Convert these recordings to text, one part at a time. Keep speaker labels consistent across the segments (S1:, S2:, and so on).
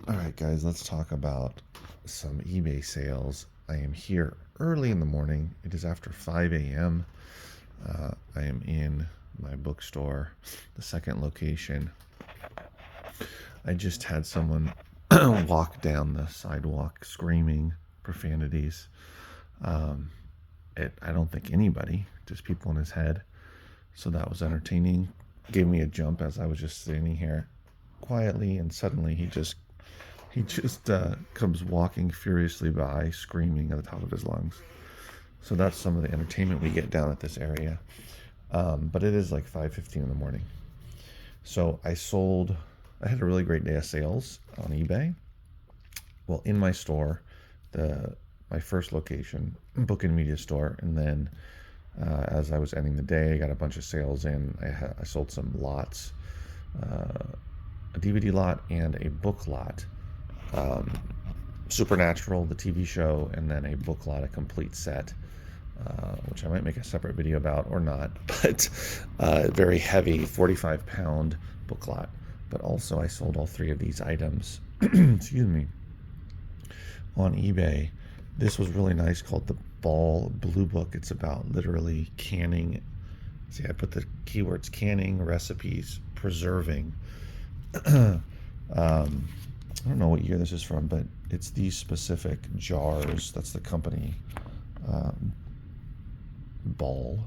S1: All right, guys, let's talk about some eBay sales. I am here early in the morning. It is after 5 a.m. I am in my bookstore, the second location. I just had someone walk down the sidewalk screaming profanities. Um, I don't think anybody, just people in his head. So that was entertaining. Gave me a jump as I was just sitting here quietly, and suddenly he just comes walking furiously by, screaming at the top of his lungs. So that's some of the entertainment we get down at this area. But it is like 5:15 in the morning. So I had a really great day of sales on eBay. Well, in my store, my first location, book and media store, and then as I was ending the day, I got a bunch of sales in. I sold some lots, a DVD lot and a book lot. Um, Supernatural, the TV show, and then a book lot, a complete set, which I might make a separate video about or not, but very heavy 45-pound book lot. But also I sold all three of these items, excuse me, on eBay. This was really nice, called the Ball Blue Book. It's about literally canning. See, I put the keywords canning, recipes, preserving. I don't know what year this is from, but it's these specific jars. That's the company, Ball.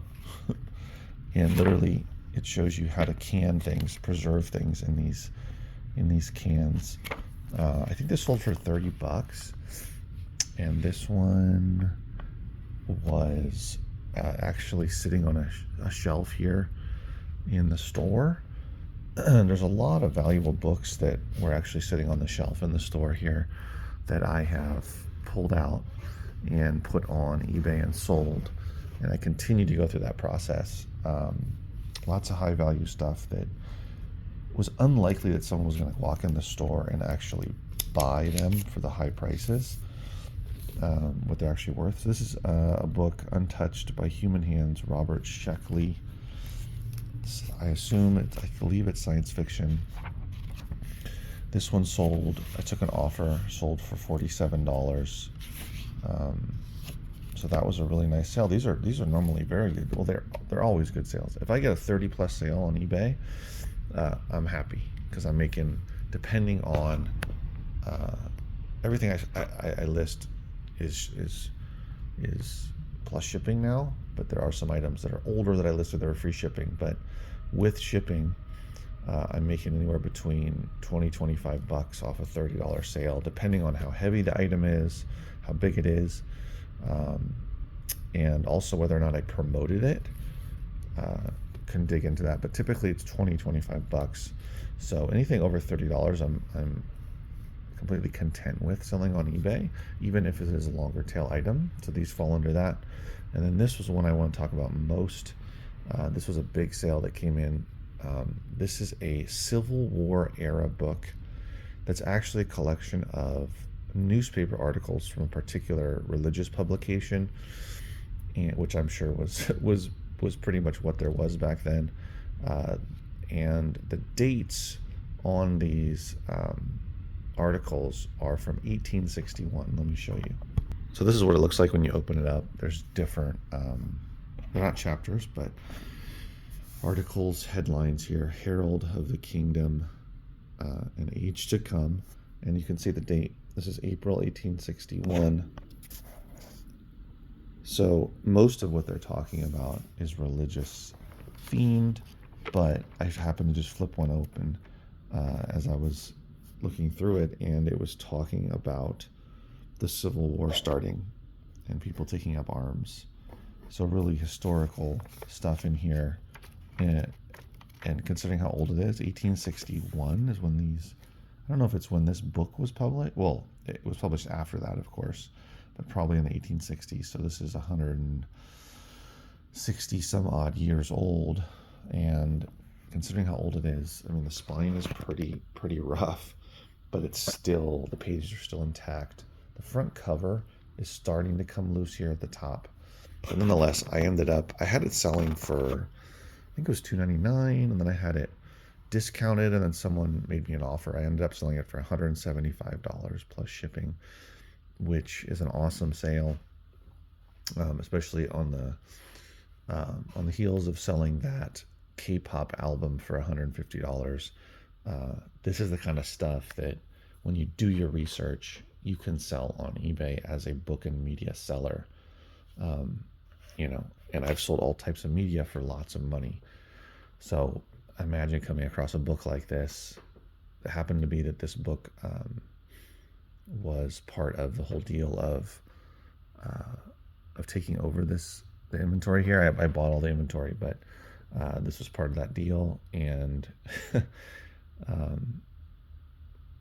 S1: And literally it shows you how to can things, preserve things in these cans. I think this sold for $30, and this one was actually sitting on a shelf here in the store. There's a lot of valuable books that were actually sitting on the shelf in the store here that I have pulled out and put on eBay and sold, and I continue to go through that process. Lots of high value stuff that was unlikely that someone was going to walk in the store and actually buy them for the high prices, what they're actually worth. So this is a book, Untouched by Human Hands, Robert Sheckley. I believe it's science fiction. This one sold, I took an offer, sold for $47. So that was a really nice sale. These are normally very good. Well, they're always good sales. If I get a 30+ sale on eBay, I'm happy, because I'm making, depending on everything I list is plus shipping now, but there are some items that are older that I listed that are free shipping. But with shipping, I'm making anywhere between $20-25 off a $30 sale, depending on how heavy the item is, how big it is, and also whether or not I promoted it. Can dig into that, but typically it's $20-25. So anything over $30, I'm completely content with selling on eBay, even if it is a longer tail item. So these fall under that. And then this was one I want to talk about most. This was a big sale that came in. This is a Civil War era book that's actually a collection of newspaper articles from a particular religious publication, and which I'm sure was pretty much what there was back then. And the dates on these articles are from 1861. Let me show you. So this is what it looks like when you open it up. There's different, they're not chapters, but articles, headlines here. Herald of the Kingdom, An Age to Come. And you can see the date. This is April 1861. So most of what they're talking about is religious themed, but I happened to just flip one open as I was looking through it, and it was talking about the Civil War starting and people taking up arms. So really historical stuff in here. And considering how old it is, 1861 is when these, I don't know if it's when this book was published. Well, it was published after that, of course, but probably in the 1860s. So this is 160 some odd years old. And considering how old it is, I mean, the spine is pretty rough, but it's still, the pages are still intact. The front cover is starting to come loose here at the top. But nonetheless, I had it selling for, I think it was $2.99, and then I had it discounted, and then someone made me an offer. I ended up selling it for $175 plus shipping, which is an awesome sale, especially on the heels of selling that K-pop album for $150. This is the kind of stuff that when you do your research, you can sell on eBay as a book and media seller. And I've sold all types of media for lots of money. So imagine coming across a book like this. It happened to be that this book was part of the whole deal of taking over the inventory here. I bought all the inventory, but this was part of that deal, and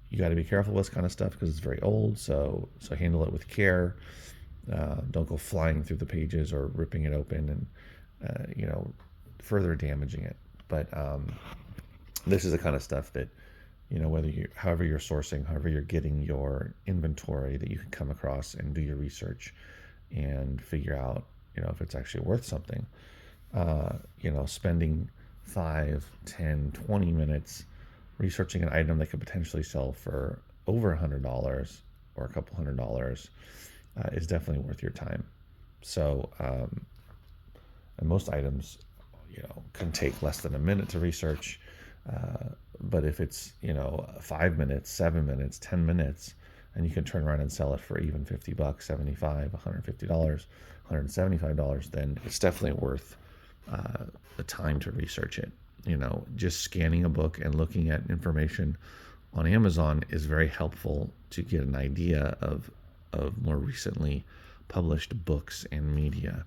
S1: you got to be careful with this kind of stuff because it's very old. So handle it with care. Don't go flying through the pages or ripping it open and further damaging it. But this is the kind of stuff that however you're sourcing, however you're getting your inventory, that you can come across and do your research and figure out if it's actually worth something. Spending 5, 10, 20 minutes researching an item that could potentially sell for over $100 or a couple $100 is definitely worth your time. So, and most items, can take less than a minute to research. But if it's, 5 minutes, 7 minutes, 10 minutes, and you can turn around and sell it for even $50, $75, $150, $175, then it's definitely worth the time to research it. Just scanning a book and looking at information on Amazon is very helpful to get an idea of more recently published books and media.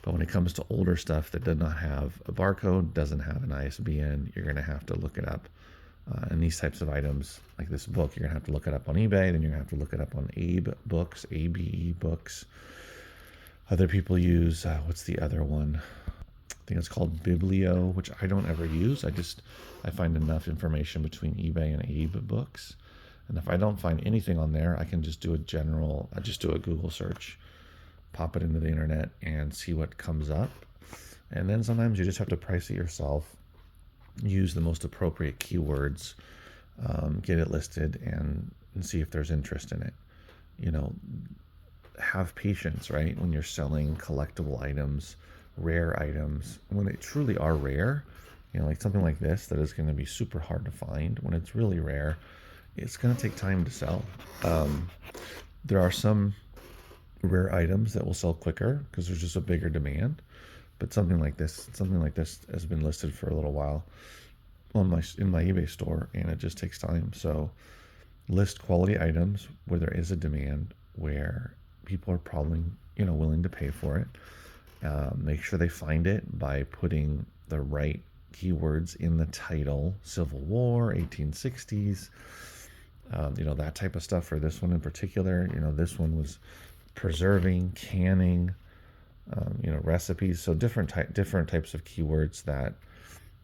S1: But when it comes to older stuff that does not have a barcode, doesn't have an ISBN, you're going to have to look it up. And these types of items, like this book, you're going to have to look it up on eBay, then you're going to have to look it up on Abe Books, ABE Books. Other people use, what's the other one? I think it's called Biblio, which I don't ever use. I find enough information between eBay and Abe Books. And if I don't find anything on there, I can just do a Google search, pop it into the internet and see what comes up. And then sometimes you just have to price it yourself, use the most appropriate keywords, get it listed and see if there's interest in it. Have patience, right? When you're selling collectible items, rare items, when they truly are rare, like something like this that is going to be super hard to find. When it's really rare, it's going to take time to sell. There are some rare items that will sell quicker because there's just a bigger demand. But something like this has been listed for a little while in my eBay store, and it just takes time. So list quality items where there is a demand, where people are probably willing to pay for it. Make sure they find it by putting the right keywords in the title: Civil War, 1860s, that type of stuff. For this one in particular, this one was preserving, canning, recipes. So different types of keywords that,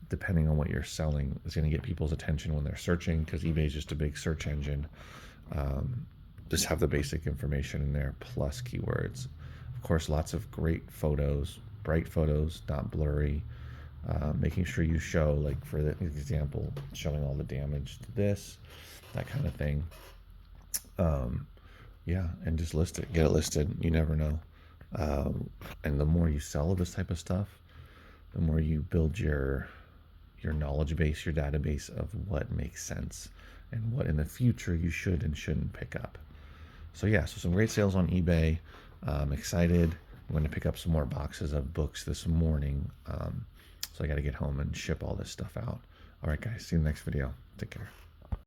S1: depending on what you're selling, is going to get people's attention when they're searching, because eBay is just a big search engine. Just have the basic information in there plus keywords. Of course, lots of great photos, bright photos, not blurry. Making sure you show, like for the example, showing all the damage to this, that kind of thing. And just list it, get it listed. You never know. And the more you sell of this type of stuff, the more you build your knowledge base, your database of what makes sense and what in the future you should and shouldn't pick up. So some great sales on eBay. I'm excited. I'm going to pick up some more boxes of books this morning. So I got to get home and ship all this stuff out. All right, guys, see you in the next video. Take care.